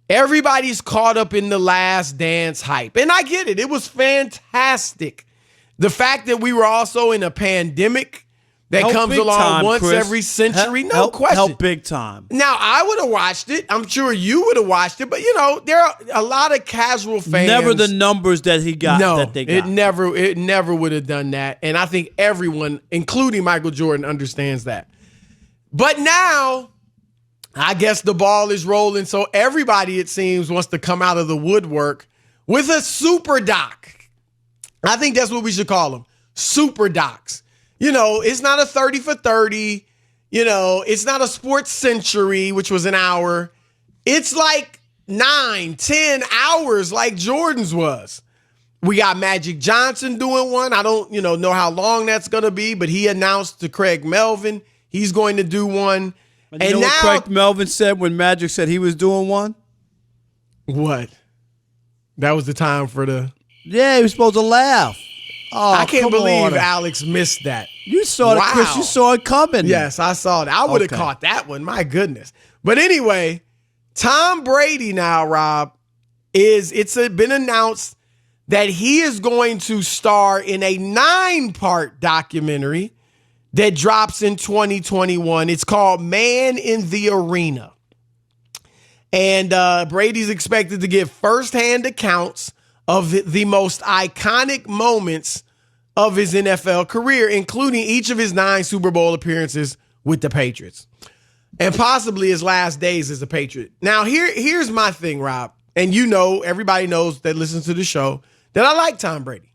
Everybody's caught up in the Last Dance hype. And I get it. It was fantastic. The fact that we were also in a pandemic that comes along once every century, no question. Help big time. Now, I would have watched it. I'm sure you would have watched it. But, there are a lot of casual fans. Never the numbers that he got. No, that they got. It never would have done that. And I think everyone, including Michael Jordan, understands that. But now, I guess the ball is rolling. So everybody, it seems, wants to come out of the woodwork with a super doc. I think that's what we should call them. Super docs. It's not a 30 for 30. It's not a sports century, which was an hour. It's like 9, 10 hours like Jordan's was. We got Magic Johnson doing one. I don't, know how long that's going to be, but he announced to Craig Melvin he's going to do one. And you know what Craig Melvin said when Magic said he was doing one? What? That was the time for the... Yeah, he was supposed to laugh. Oh, I can't believe Alex missed that. You saw it, Chris. You saw it coming. Yes, I saw it. I would have caught that one. My goodness. But anyway, Tom Brady now, Rob, it's been announced that he is going to star in a 9-part documentary that drops in 2021. It's called Man in the Arena. And Brady's expected to give firsthand accounts of the most iconic moments of his NFL career, including each of his 9 Super Bowl appearances with the Patriots, and possibly his last days as a Patriot. Now, here's my thing, Rob, and everybody knows that listens to the show that I like Tom Brady.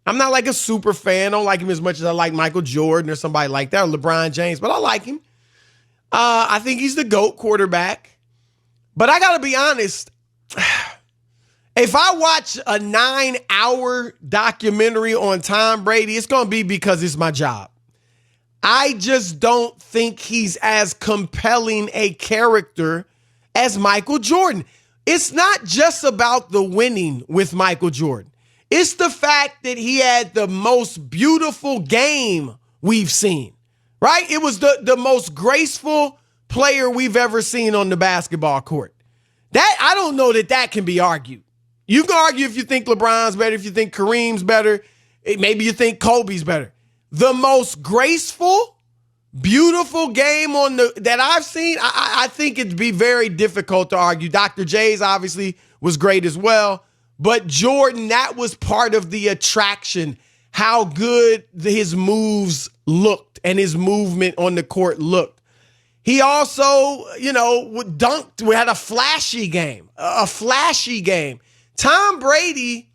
I'm not like a super fan. I don't like him as much as I like Michael Jordan or somebody like that, or LeBron James, but I like him. I think he's the GOAT quarterback. But I got to be honest, if I watch a 9-hour documentary on Tom Brady, it's going to be because it's my job. I just don't think he's as compelling a character as Michael Jordan. It's not just about the winning with Michael Jordan. It's the fact that he had the most beautiful game we've seen, right? It was the most graceful player we've ever seen on the basketball court. That I don't know that can be argued. You can argue if you think LeBron's better, if you think Kareem's better, maybe you think Kobe's better. The most graceful, beautiful game that I've seen, I think it'd be very difficult to argue. Dr. J's obviously was great as well, but Jordan, that was part of the attraction, how good his moves looked and his movement on the court looked. He also, dunked. We had a flashy game. Tom Brady,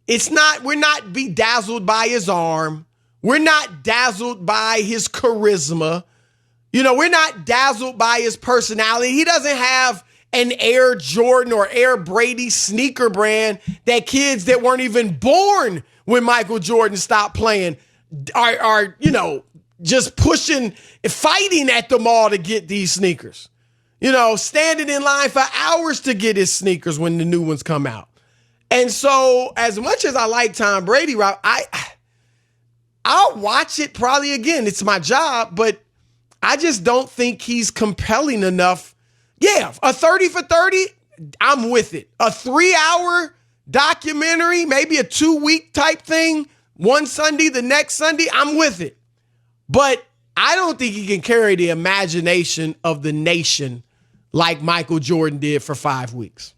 we're not bedazzled by his arm. We're not dazzled by his charisma. We're not dazzled by his personality. He doesn't have an Air Jordan or Air Brady sneaker brand that kids that weren't even born when Michael Jordan stopped playing are just pushing, fighting at the mall to get these sneakers. Standing in line for hours to get his sneakers when the new ones come out. And so as much as I like Tom Brady, Rob, I'll watch it probably again. It's my job, but I just don't think he's compelling enough. Yeah, a 30 for 30, I'm with it. A 3-hour documentary, maybe a 2-week type thing, one Sunday, the next Sunday, I'm with it. But I don't think he can carry the imagination of the nation like Michael Jordan did for 5 weeks.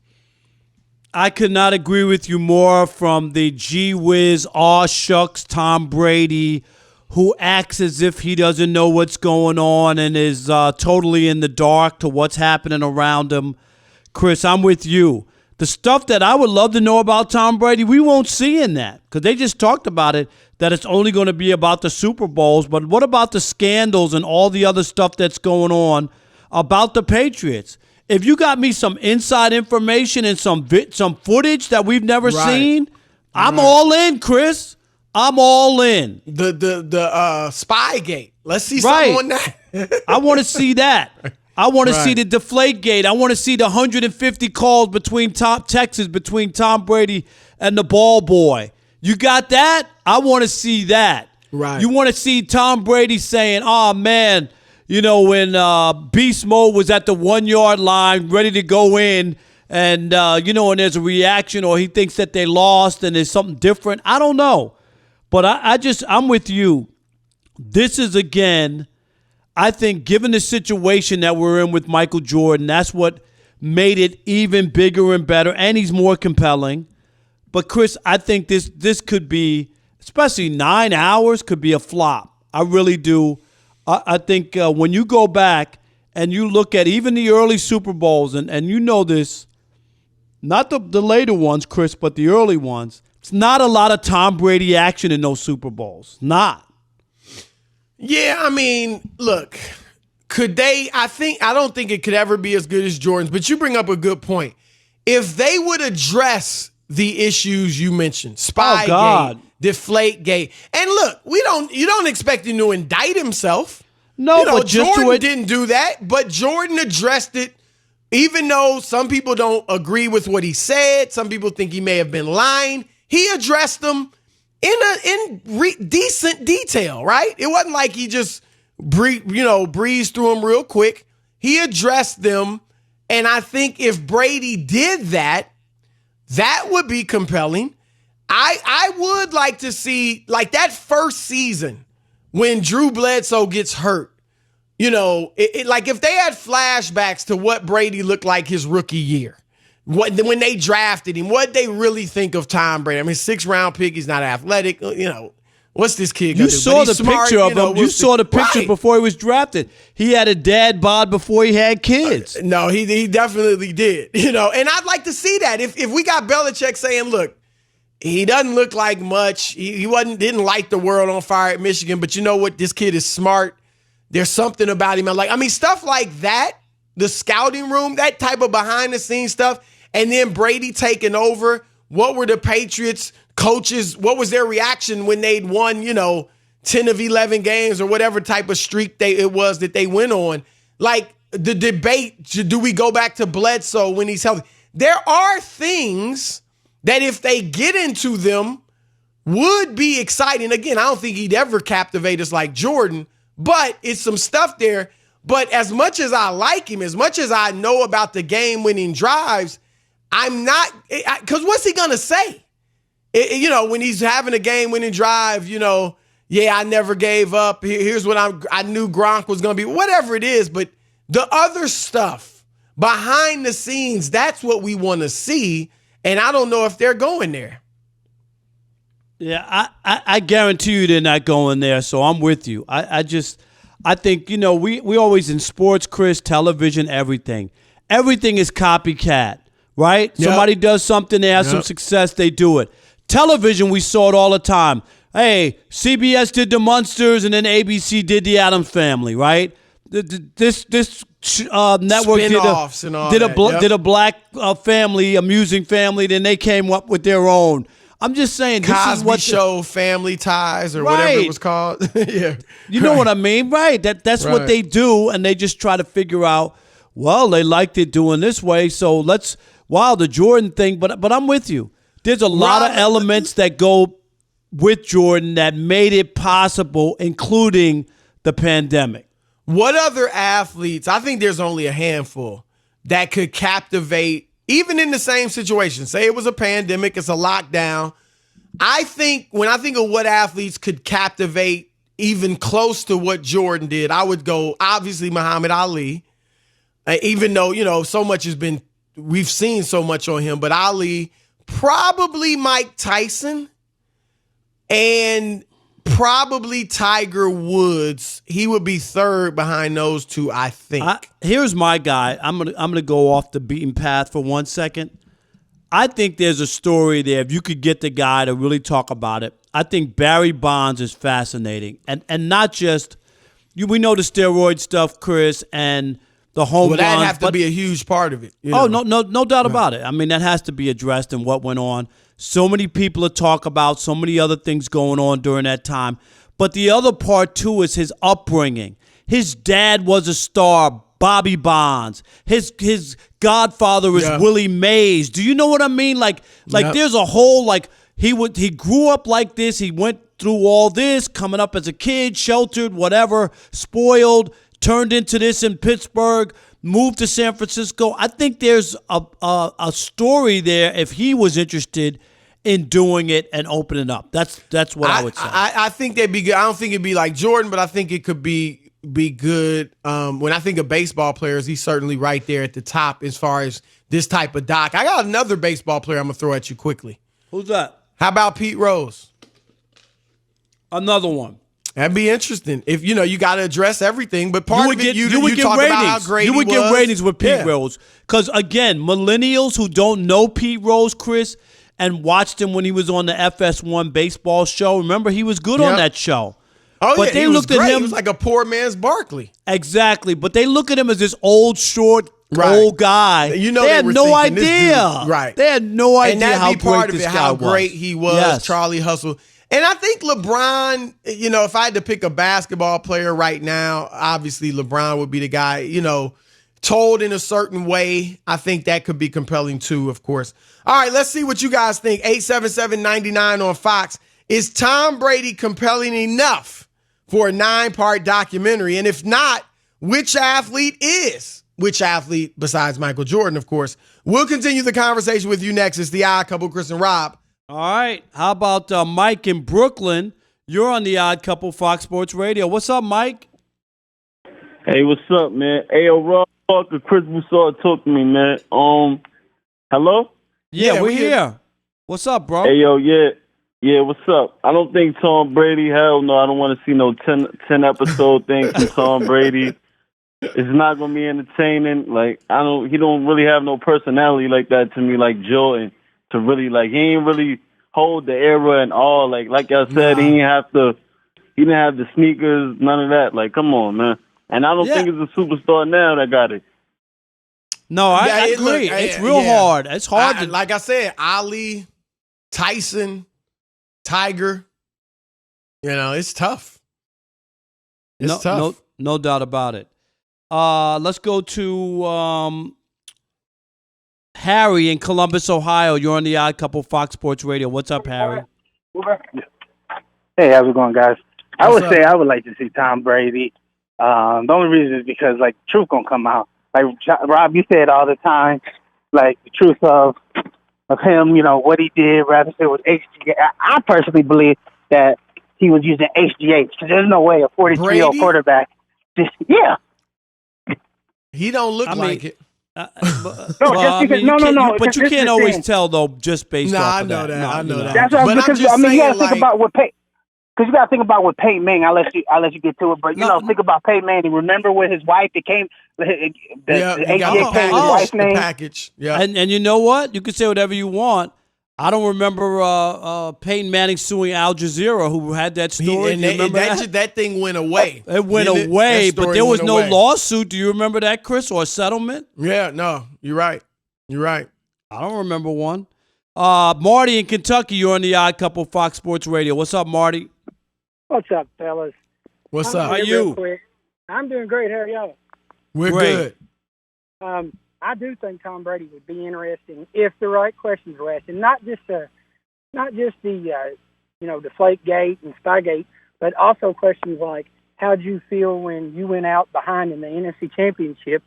I could not agree with you more. From the gee whiz, aw shucks Tom Brady, who acts as if he doesn't know what's going on and is totally in the dark to what's happening around him. Chris, I'm with you. The stuff that I would love to know about Tom Brady, we won't see in that, because they just talked about it, that it's only going to be about the Super Bowls. But what about the scandals and all the other stuff that's going on about the Patriots? If you got me some inside information and some footage that we've never seen, I'm all in, Chris. I'm all in. The Spygate. Let's see something on that. I want to see that. I want to see the Deflategate. I want to see the 150 calls between Tom Brady and the ball boy. You got that? I want to see that. Right. You want to see Tom Brady saying, "Oh man, when beast mode was at the 1-yard line, ready to go in, and and there's a reaction, or he thinks that they lost and there's something different. I don't know. But I'm with you. This is, again, I think, given the situation that we're in with Michael Jordan, that's what made it even bigger and better, and he's more compelling. But, Chris, I think this could be, especially 9 hours, could be a flop. I really do. I think when you go back and you look at even the early Super Bowls, and you know this, not the later ones, Chris, but the early ones, it's not a lot of Tom Brady action in those Super Bowls. Not. Yeah, I mean, look, could they? I don't think it could ever be as good as Jordan's, but you bring up a good point. If they would address the issues you mentioned, Spygate, Deflategate, and look, you don't expect him to indict himself. No, but Jordan didn't do that, but Jordan addressed it. Even though some people don't agree with what he said, some people think he may have been lying, he addressed them in decent detail, right? It wasn't like he just breezed through them real quick. He addressed them, and I think if Brady did that, that would be compelling. I would like to see, like, that first season when Drew Bledsoe gets hurt. Like if they had flashbacks to what Brady looked like his rookie year, when they drafted him, what they really think of Tom Brady. I mean, 6th round pick, he's not athletic. What's this kid gonna do? You saw the picture of him. You saw the picture before he was drafted. He had a dad bod before he had kids. No, he definitely did. And I'd like to see that. If we got Belichick saying, look, he doesn't look like much. He didn't light the world on fire at Michigan, but you know what? This kid is smart. There's something about him. Stuff like that, the scouting room, that type of behind-the-scenes stuff, and then Brady taking over. What were the Patriots coaches, what was their reaction when they'd won, 10 of 11 games or whatever type of streak it was that they went on? Like, the debate, do we go back to Bledsoe when he's healthy? There are things that if they get into them would be exciting. Again, I don't think he'd ever captivate us like Jordan, but it's some stuff there. But as much as I like him, as much as I know about the game-winning drives, I'm not, because what's he going to say? When he's having a game-winning drive, I never gave up. Here's what I knew Gronk was going to be, whatever it is. But the other stuff behind the scenes, that's what we want to see. And I don't know if they're going there. Yeah, I guarantee you they're not going there, so I'm with you. I think, we always in sports, Chris, television, everything is copycat, right? Yep. Somebody does something, they have some success, they do it. Television, we saw it all the time. Hey, CBS did the Munsters, and then ABC did the Addams Family, right? This network did a black family, amusing family, then they came up with their own. I'm just saying, this Cosby is what Show, Family Ties, or whatever it was called. Yeah, you know what I mean, right? That's what they do, and they just try to figure out. Well, they liked it doing this way, so the Jordan thing. But I'm with you. There's a lot of elements that go with Jordan that made it possible, including the pandemic. What other athletes? I think there's only a handful that could captivate. Even in the same situation, say it was a pandemic, it's a lockdown. I think when I think of what athletes could captivate even close to what Jordan did, I would go, obviously, Muhammad Ali. Even though, so much we've seen so much on him, but Ali, probably Mike Tyson, and probably Tiger Woods. He would be third behind those two, I think. Here's my guy. I'm gonna go off the beaten path for 1 second. I think there's a story there. If you could get the guy to really talk about it, I think Barry Bonds is fascinating, and not just we know the steroid stuff, Chris, and the home runs. Well, that have to be a huge part of it. No doubt about it. I mean, that has to be addressed in what went on. So many people to talk about, so many other things going on during that time. But the other part, too, is his upbringing. His dad was a star, Bobby Bonds. His godfather is Willie Mays. Do you know what I mean? Like there's a whole, he grew up like this. He went through all this, coming up as a kid, sheltered, whatever, spoiled, turned into this in Pittsburgh, moved to San Francisco. I think there's a story there if he was interested in doing it and opening up. That's what I would say. I think they'd be good. I don't think it'd be like Jordan, but I think it could be good. When I think of baseball players, he's certainly right there at the top as far as this type of doc. I got another baseball player I'm going to throw at you quickly. Who's that? How about Pete Rose? Another one. That'd be interesting. If you got to address everything, but part of it, you would get talk ratings. about how great you would he was. get ratings with Pete Rose. Because again, millennials who don't know Pete Rose, Chris, and watched him when he was on the FS1 baseball show. Remember, he was good on that show. Oh, but they looked at him. He was like a poor man's Barkley. Exactly. But they look at him as this old, short, old guy. They had no idea. Right. They had no idea how great this guy was. How great he was, yes. Charlie Hustle. And I think LeBron, if I had to pick a basketball player right now, obviously LeBron would be the guy, told in a certain way. I think that could be compelling too, of course. All right, let's see what you guys think. 877-99 on Fox. Is Tom Brady compelling enough for a 9-part documentary? And if not, which athlete is? Which athlete besides Michael Jordan, of course? We'll continue the conversation with you next. It's the Odd Couple, Chris and Rob. All right. How about Mike in Brooklyn? You're on the Odd Couple, Fox Sports Radio. What's up, Mike? Hey, what's up, man? Hey, Rob Parker, Chris Broussard, talk to me, man. Hello? Yeah, we're here. What's up, bro? Hey, yo, yeah, what's up? I don't think Tom Brady, hell no, I don't want to see no 10 episode thing from Tom Brady. It's not gonna be entertaining. Like, he don't really have no personality like that to me, like Jordan. To really, like, he ain't really hold the era and all. Like I said, he didn't have the sneakers, none of that. Like, come on, man. And I don't think it's a superstar now that got it. No, I agree. It's real hard. It's hard. Like I said, Ali, Tyson, Tiger. It's tough. It's tough. No doubt about it. Let's go to Harry in Columbus, Ohio. You're on the Odd Couple, Fox Sports Radio. What's up, Harry? Hey, how's it going, guys? I would say I would like to see Tom Brady. The only reason is because, like, the truth gonna come out. Like, Rob, you say it all the time. Like, the truth of him, what he did, rather say it was HGH. I personally believe that he was using HGH because there's no way a 43-year-old quarterback. He don't look like it. But you can't always tell though, just based off of that. I know that. That's what, because you got to think about what because you got to think about what Peyton Manning. I'll let you get to it, but think about Peyton Manning. Remember with his wife, it came the HGH came with his wife's name. Package. Yeah, and you know what? You can say whatever you want. I don't remember Peyton Manning suing Al Jazeera, who had that story. That thing went away. It went away, but there was no lawsuit. Do you remember that, Chris, or a settlement? Yeah, no, you're right. I don't remember one. Marty in Kentucky, you're on the Odd Couple, Fox Sports Radio. What's up, Marty? What's up, fellas? What's up? How are you? I'm doing great. How are y'all? We're good. I do think Tom Brady would be interesting if the right questions were asked, and not just the Deflategate and Spygate, but also questions like, how'd you feel when you went out behind in the NFC Championship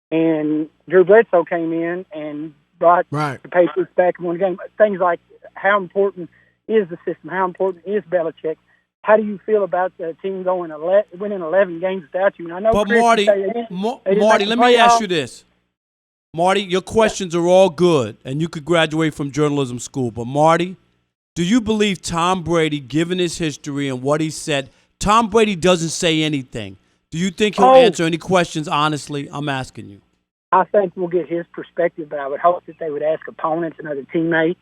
and Drew Bledsoe came in and brought the Patriots back and won a game? Things like, how important is the system? How important is Belichick? How do you feel about the team winning 11 games without you? And I know, but Chris, Marty, let me ask you this. Marty, your questions are all good, and you could graduate from journalism school. But, Marty, do you believe Tom Brady, given his history and what he said, Tom Brady doesn't say anything? Do you think he'll answer any questions honestly? I'm asking you. I think we'll get his perspective, but I would hope that they would ask opponents and other teammates.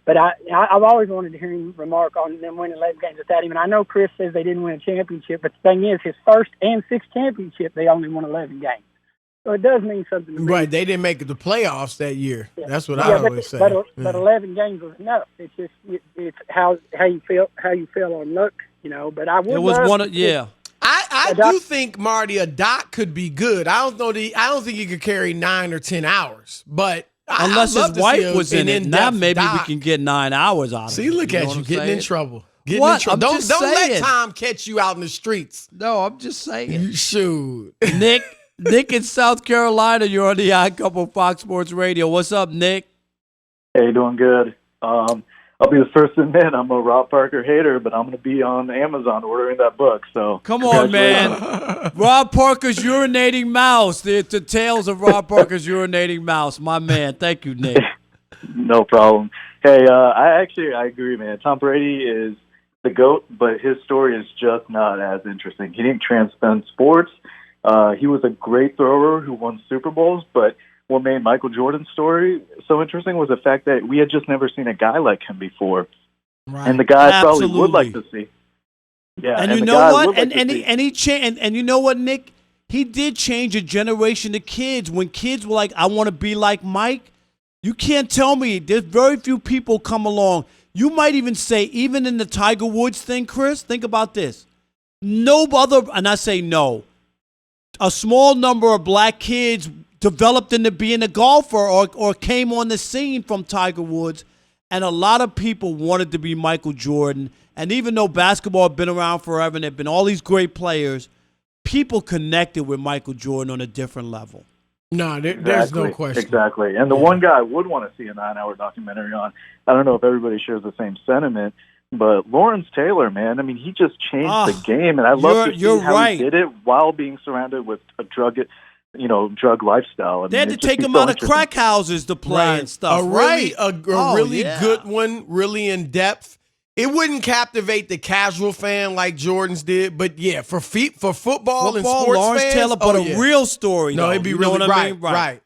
But I've always wanted to hear him remark on them winning 11 games without him. And I know Chris says they didn't win a championship, but the thing is, his first and sixth championship, they only won 11 games. So it does mean something to me. Right, they didn't make the playoffs that year. Yeah. That's what I always say. But 11 games was enough. It's just it's how you feel on luck, But I would. It was one of I do think, Marty, a doc could be good. I don't think he could carry 9 or 10 hours, but unless his wife was in it, now maybe we can get 9 hours out of it. See, look at you getting in trouble. What? I'm don't let Tom catch you out in the streets. No, I'm just saying. Shoot, Nick. Nick in South Carolina, you're on the Odd Couple Fox Sports Radio. What's up, Nick? Hey, doing good. I'll be the first to admit I'm a Rob Parker hater, but I'm going to be on Amazon ordering that book. So come on, man. Rob Parker's urinating mouse. The tales of Rob Parker's urinating mouse. My man. Thank you, Nick. No problem. Hey, I agree, man. Tom Brady is the GOAT, but his story is just not as interesting. He didn't transcend sports. He was a great thrower who won Super Bowls, but what made Michael Jordan's story so interesting was the fact that we had just never seen a guy like him before. Right. And the guy Absolutely. probably would like to see. Yeah, and you know what? And you know what, Nick? He did change a generation of kids. When kids were like, I want to be like Mike, you can't tell me. There's very few people come along. You might even say, even in the Tiger Woods thing, Chris, think about this. No other, and I say no, a small number of black kids developed into being a golfer or came on the scene from Tiger Woods, and a lot of people wanted to be Michael Jordan. And even though basketball had been around forever and there have been all these great players, people connected with Michael Jordan on a different level. No, there's no question. Exactly. And the one guy I would want to see a 9-hour documentary on, I don't know if everybody shares the same sentiment, but Lawrence Taylor, man, I mean, he just changed the game, and I love to see how he did it while being surrounded with a drug lifestyle. I mean, they had to take him out of crack houses to play and stuff, a really good one, really in depth. It wouldn't captivate the casual fan like Jordan's did, but yeah, for football and sports Lawrence fans, Taylor, but a real story. No, though. it'd be you really know what I mean? Right.